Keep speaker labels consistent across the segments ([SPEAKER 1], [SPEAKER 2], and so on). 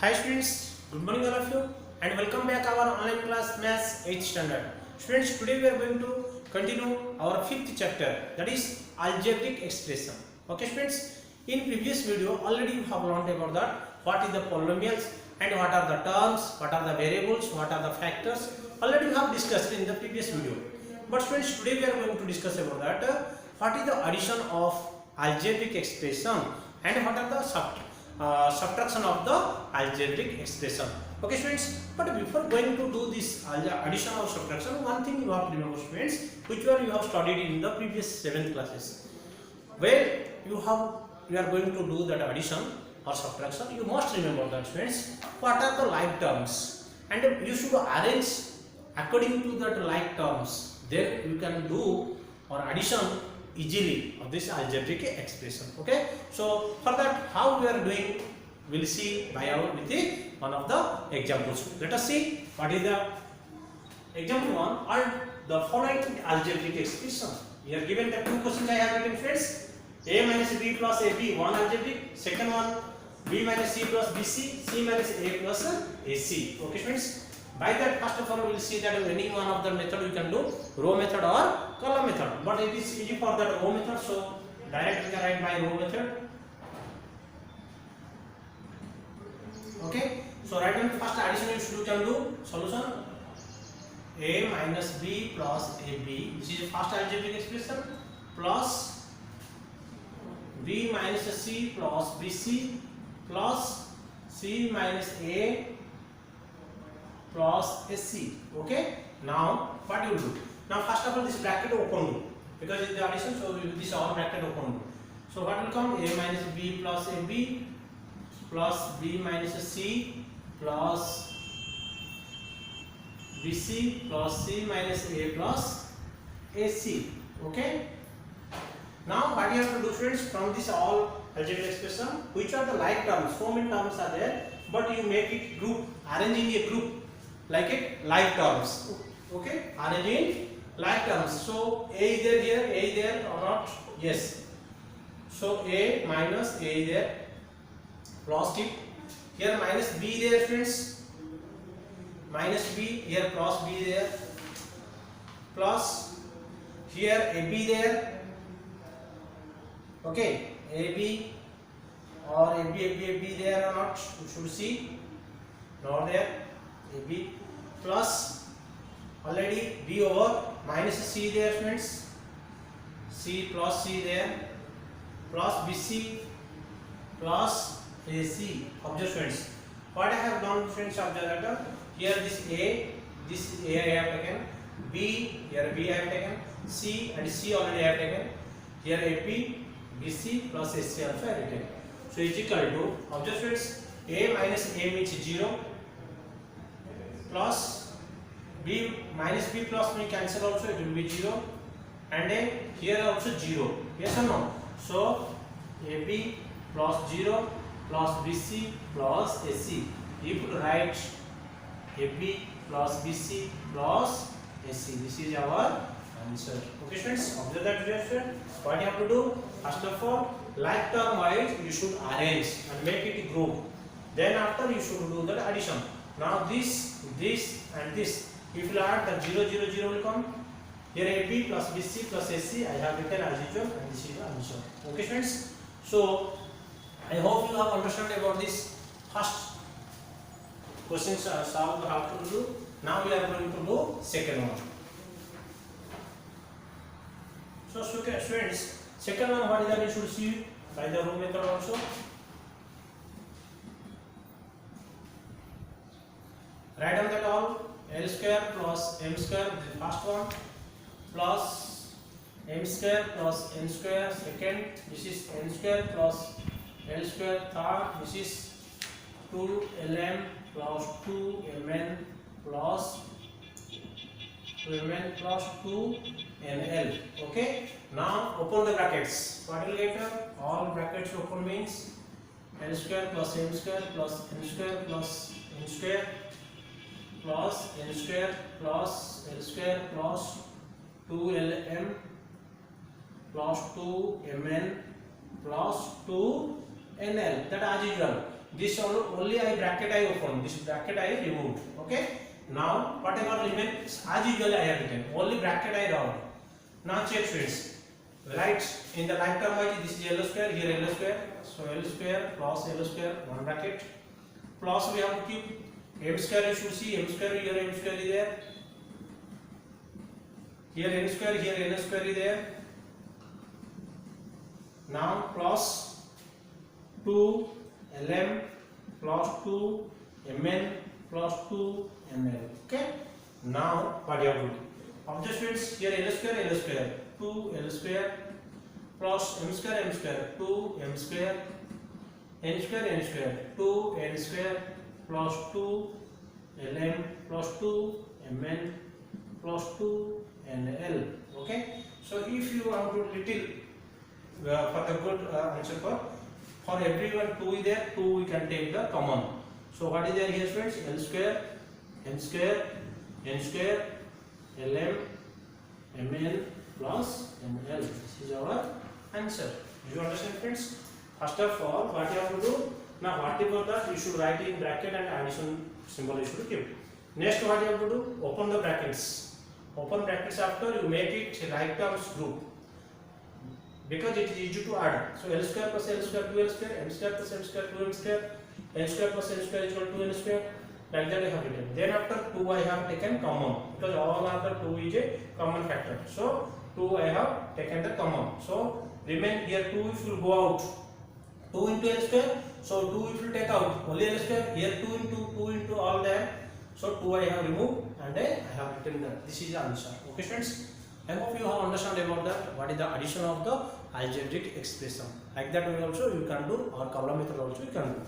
[SPEAKER 1] Hi students, good morning all of you and welcome back our online class Maths 8th standard. Students, today we are going to continue our 5th chapter, that is algebraic expression. Okay students, in previous video already you have learned about that, what is the polynomials and what are the terms, what are the variables, what are the factors. Already we have discussed in the previous video. But students, today we are going to discuss about that, what is the addition of algebraic expression and what are the subtraction of the algebraic expression. Okay students, but before going to do this addition or subtraction, one thing you have to remember students, which one you have studied in the previous 7th classes. Where you are going to do that addition or subtraction, you must remember that students, what are the like terms and you should arrange according to that like terms. Then you can do or addition easily of this algebraic expression. Okay, so for that how we are doing, we'll see by our with the one of the examples. Let us see what is the example one and the following algebraic expression. Here given the two questions I have written friends, a minus b plus ab, one algebraic, second one b minus c plus bc, c minus a plus ac. Okay friends, by that first of all we will see that any one of the method we can do, row method or column method, but it is easy for that row method, so directly we can write by row method. Okay, so write down the first addition you can do. Solution a minus b plus ab, this is the first algebraic expression, plus b minus c plus bc plus c minus a plus AC. Okay, now what you do? Now first of all this bracket open because it's the addition, so this all bracket open. So what will come? A minus b plus ab plus b minus c plus bc plus c minus a plus AC. Okay, now what you have to do friends, from this all algebraic expression, which are the like terms, so many terms are there, but you make it group, arranging a group like it like terms. Okay, arranging like terms. So a is there here, a is there or not? Yes. So a minus a is there, plus tip here, minus b there friends, minus b here, plus b there, plus here ab there. Okay, ab or ab there or not, you should see, not there, ab plus already b over minus c there friends, c plus c there, plus bc plus ac. Observe friends, what I have done friends, observe that here this a I have taken, b here b I have taken, c and c already I have taken, here ap bc plus ac also I have taken. So is equal to, observe friends, a minus a means 0 plus b minus b plus may cancel also, it will be 0 and here also 0. Yes or no? So ab plus 0 plus bc plus ac. You could write ab plus bc plus ac. This is our answer. Okay friends, observe that here. What you have to do? First of all, like term wise you should arrange and make it group. Then after you should do the addition. Now this and this, if you add, the 0 0 0 will come. Here AB plus BC plus AC I have written as usual, and this is the answer. Okay friends, so I hope you have understood about this first questions solved how to do. Now we are going to do second one. So students, second one, what is that you should see by the row method also. Write down that all, L square plus m square, the first one, plus m square plus n square, second, this is n square plus L square, third, this is 2lm plus 2mn plus 2mn plus 2nl. Okay, now open the brackets. What will get? All brackets open means L square plus m square plus n square plus n square plus n square plus L square plus 2lm plus 2mn plus 2nl, that as usual. This only I bracket I opened, this bracket I removed. Okay. Now whatever remains as usual I have written, only bracket I round. Now check friends. Right, in the like term wise this is L square, here L square, so L square plus L square, one bracket, plus we have to keep M square, you should see M square, here M square is there, here N square, here N square is there. Now plus 2 Lm plus 2 Mn plus 2 Ml. Okay. Now what you have to do? Observe friends, here L square 2 L square plus M square 2 M square N square 2 N square plus 2 Lm plus 2 Mn plus 2 Nl. Okay. So if you want to little for the good answer for everyone 2 is there, 2 we can take the common. So what is there here friends? L square M square N square Lm Mn plus Ml. This is our answer. Do you understand friends? First of all, what you have to do? Now whatever that you should write in bracket and addition symbol you should keep. Next what you have to do? Open the brackets. Open brackets after you make it like terms group. Because it is easy to add. So L square plus L square 2L square, M square plus M square 2M square, N square plus N square is equal to N square. Like that I have written. Then after 2 I have taken common, because all other 2 is a common factor. So 2 I have taken the common. So remain here 2 if you go out. 2 into L square. So 2 if you take out only L square. Here 2 into all that. So 2 I have removed and I have written that. This is the answer. Okay friends. I hope you have understand about that. What is the addition of the algebraic expression? Like that way also you can do, or column method also you can do.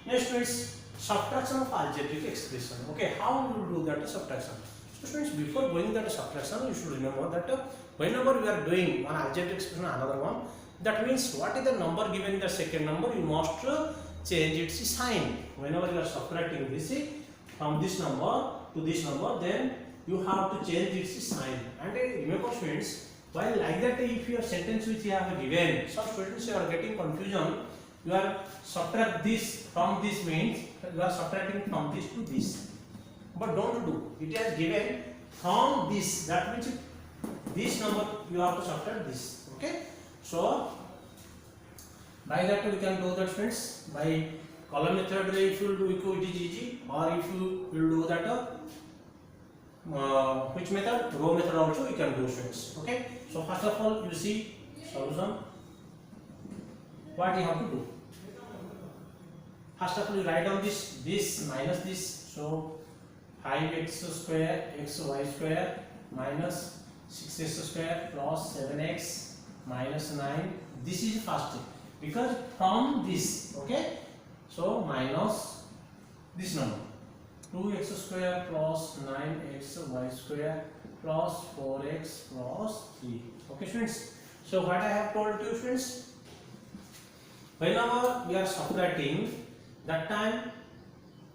[SPEAKER 1] Next friends, subtraction of algebraic expression. Okay, how we will do that subtraction? So friends, before going that subtraction, you should remember that whenever we are doing one algebraic expression, another one, that means what is the number given in the second number, you must change its sign. Whenever you are subtracting this from this number to this number, then you have to change its sign. And remember friends, while like that if your sentence which you have given, some students you are getting confusion, you are subtract this from this means you are subtracting from this to this. But don't do. It has given from this, that means this number you have to subtract this. Okay. So by that we can do that friends. By column method if you will do equal it is easy, or if you will do that which method? Row method also you can do friends. Okay. So first of all you see solution. What you have to do? First of all you write down this minus this. So 5x square xy square minus 6x square plus 7x minus 9. This is first thing, because from this, okay, so minus this number 2x square plus 9xy square plus 4x plus 3. Okay friends, so what I have told you friends, whenever we are subtracting, that time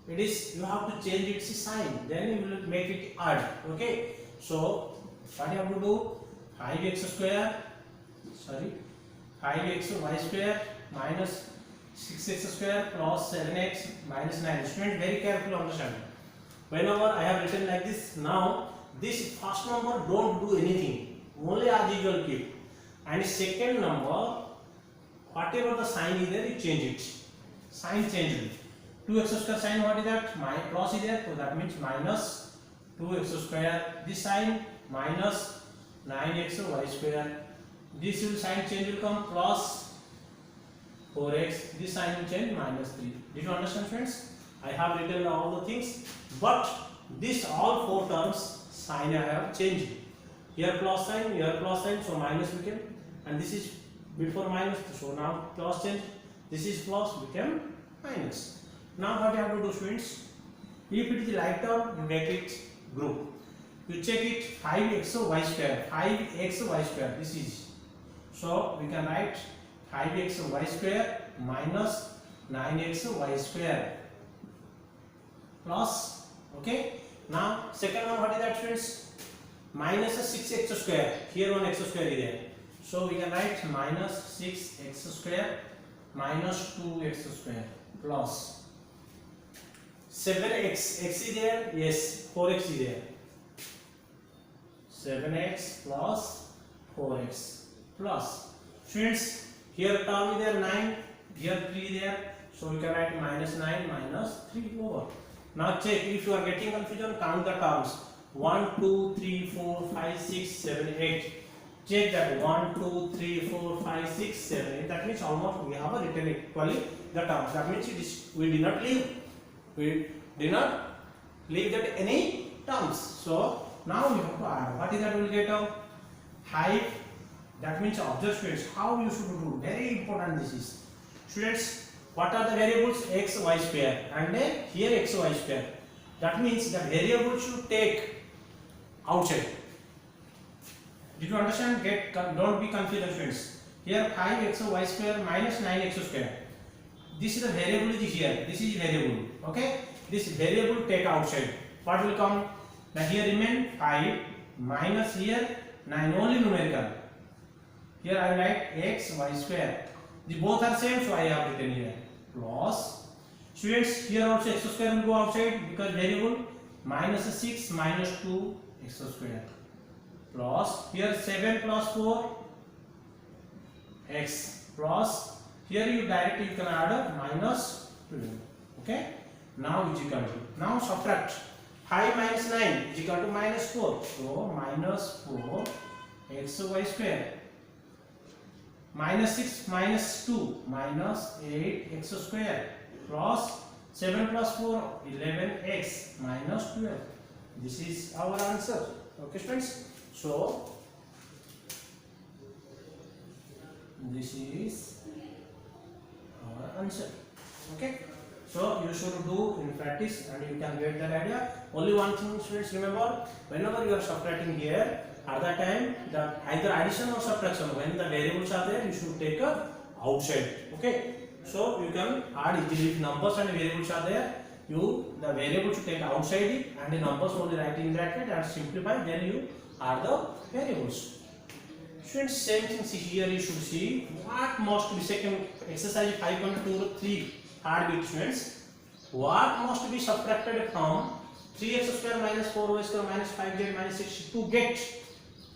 [SPEAKER 1] it is you have to change its sign, then you will make it add. Okay, so what you have to do? 5x square 5xy square minus 6x square plus 7x minus 9. Student, very carefully understand. Whenever I have written like this, now this first number don't do anything, only as usual keep, and second number whatever the sign is there you change it. Sign changed. 2x square sign, what is that? My plus is there, so that means minus 2x square. This sign minus 9xy square. This will sign change will come plus 4x. This sign will change minus 3. Did you understand friends? I have written all the things, but this all four terms sign I have changed. Here plus sign, so minus became, and this is before minus, so now plus change. This is plus became minus. Now what you have to do students? If it is like term, you make it group. You check it 5xy square. This is, so we can write 5xy square minus 9xy square plus, okay. Now second one, what is that friends? Minus 6x square. Here one x square is there, so we can write minus 6x square minus 2x square. plus 7x, x is there, yes, 4x is there, 7x plus 4x plus, students, here term is there 9, here 3 there, so we can write minus 9 minus 3 over. Now check, if you are getting confusion, count the terms, 1, 2, 3, 4, 5, 6, 7, 8. Check that 1, 2, 3, 4, 5, 6, 7, 8. That means almost we have written equally the terms. That means we did not leave. We did not leave that any terms. So now we have to add. What is that we will get out? Height. That means observe students how you should do. Very important this is. Students, what are the variables? X, y square, and then here x, y square. That means the variable should take outside. Did you understand? Don't be confused, students. Here 5x y square minus 9x square. This is the variable is here. This is variable. Okay. This variable take outside. What will come? Now here remain 5 minus here 9 only numerical. Here I write x y square. The both are same, so I have written here plus. Students, here also x square will go outside because variable minus 6 minus 2 x square plus here 7 plus 4 x plus here you directly you can add a minus 2. Okay. Now is equal to, now subtract 5 minus 9 is equal to minus 4. So minus 4 x y square minus 6 minus 2 minus 8 x square plus 7 plus 4 11x minus 12. This is our answer. Okay students. So this is our answer. Okay. So you should do in practice and you can get that idea. Only one thing students, remember, whenever you are subtracting here, at that time the either addition or subtraction, when the variables are there, you should take a outside. Okay. So you can add easily if numbers and variables are there. The variable should take outside it and the numbers only write in bracket and simplify. Then you add the variables. Students, same thing here you should see what must be second exercise 5.23 hard bit students. What must be subtracted from 3x square minus 4y square minus 5z minus 6 to get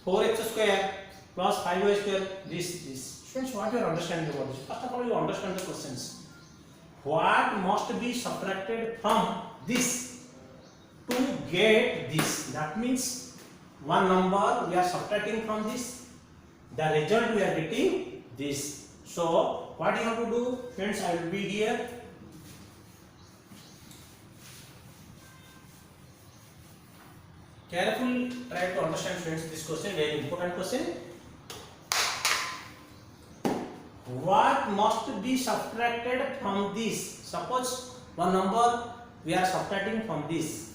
[SPEAKER 1] 4x square plus 5y square this. Students, what you are understanding about this? First of all, you understand the questions. What must be subtracted from this to get this? That means one number we are subtracting from this. The result we are getting this. So what you have to do, friends? I will be here. Carefully try to understand, friends, this question, very important question. What must be subtracted from this? Suppose one number we are subtracting from this,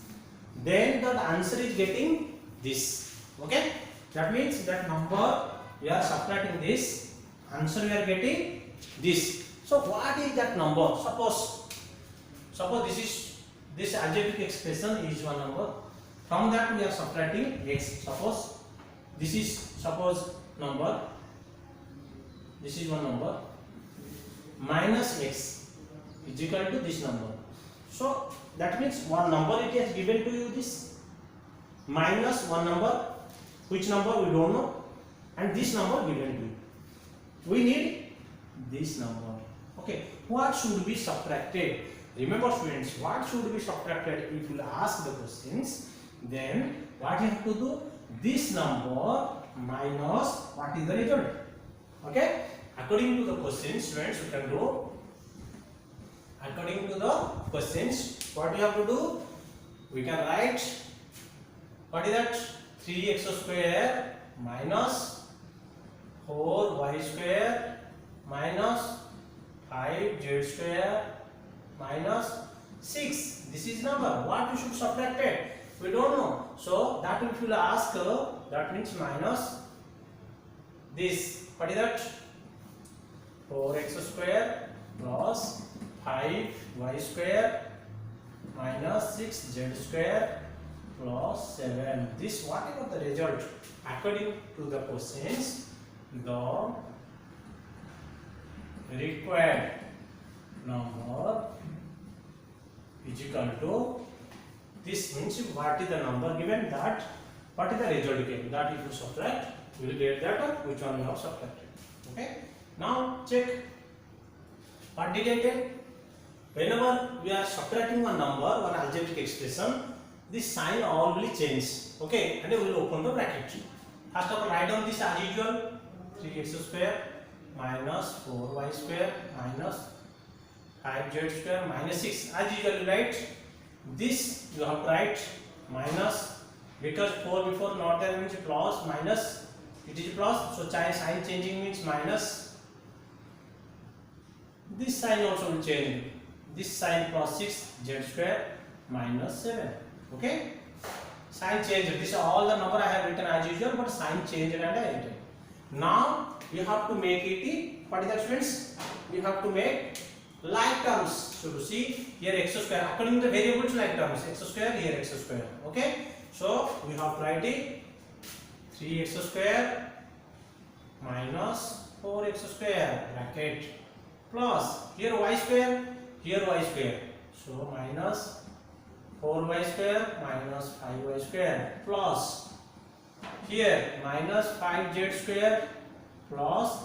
[SPEAKER 1] then the answer is getting this. Okay, that means that number we are subtracting this, answer we are getting this. So what is that number? Suppose this algebraic expression is one number. From that we are subtracting x. Suppose this is number. This is one number minus x is equal to this number. So that means one number it has given to you this minus one number, which number we don't know, and this number given to you. We need this number. Okay, what should be subtracted? Remember students, what should be subtracted? If you ask the questions, then what you have to do? This number minus what is the result? Okay, according to the questions, students, you can do according to the questions. What you have to do? We can write, what is that? 3x square minus 4y square minus 5z square minus 6. This is number. What you should subtract it? We don't know. So that if you will ask, that means minus this. What is that? 4x square plus 5y square minus 6z square plus 7. This whatever the result according to the questions, the required number is equal to this means what is the number given, that what is the result given, that if you subtract you will get that which one you have subtracted. Okay, now check what did I tell. Whenever we are subtracting one number, one algebraic expression, this sign all will change. Okay, and we will open the bracket. First of all, write down this as usual: 3x square minus 4y square minus 5z square minus 6. As usual, you write this. You have to write minus, because 4 before not there means plus, minus it is plus. So sign changing means minus. This sign also will change. This sign plus 6 z square minus 7. Okay, sign changed. This is all the number I have written as usual, but sign changed and I written. Now you have to make it, what is that, students? You have to make like terms. So to see here x square according to the variables like terms, x square, here x square. Okay, so we have to write it 3x square minus 4x square bracket plus here y square, here y square, so minus 4y square minus 5y square plus here minus 5z square plus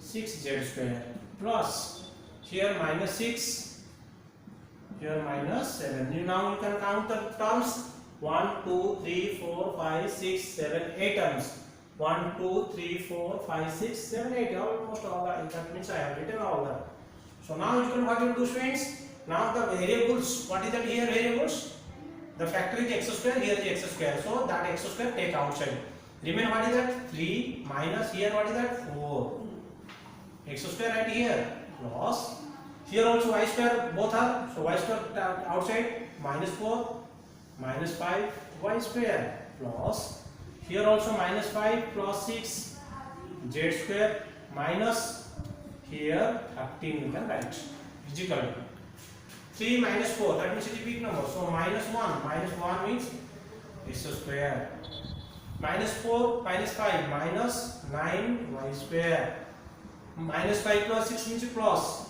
[SPEAKER 1] 6z square plus here minus 6, here minus 7. Now you can count the terms: 1, 2, 3, 4, 5, 6, 7, 8 terms. 1, 2, 3, 4, 5, 6, 7, 8. Almost all that. That means I have written all that. So now you can what you do, students? Now the variables. What is that here? Variables. The factor is x square. Here is x square. So that x square take outside. Remain what is that? 3 minus here what is that? 4. X square right here plus here also y square both are. So y square outside minus 4 minus 5 y square plus here also minus 5 plus 6 z square minus here 13 you can write is equal to 3 minus 4, that means it is a big number. So minus 1 means x square minus 4 minus 5 minus 9 y square minus 5 plus 6 means plus,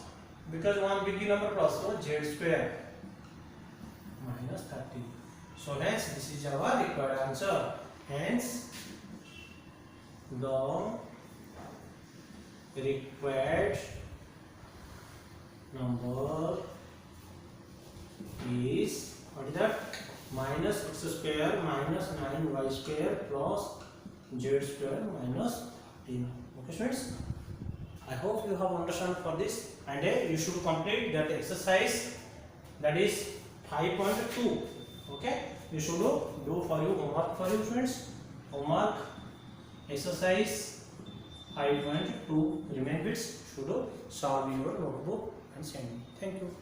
[SPEAKER 1] because one big number plus, so z square minus 30. So hence this is our required answer. Hence the required number is, what is that? Minus x square minus 9y square plus z square minus 13. Okay, students? I hope you have understood for this, and you should complete that exercise, that is 5.2. Okay, you should do for you homework for you, students. Homework exercise 5.2 remain bits should solve your notebook and send me. Thank you.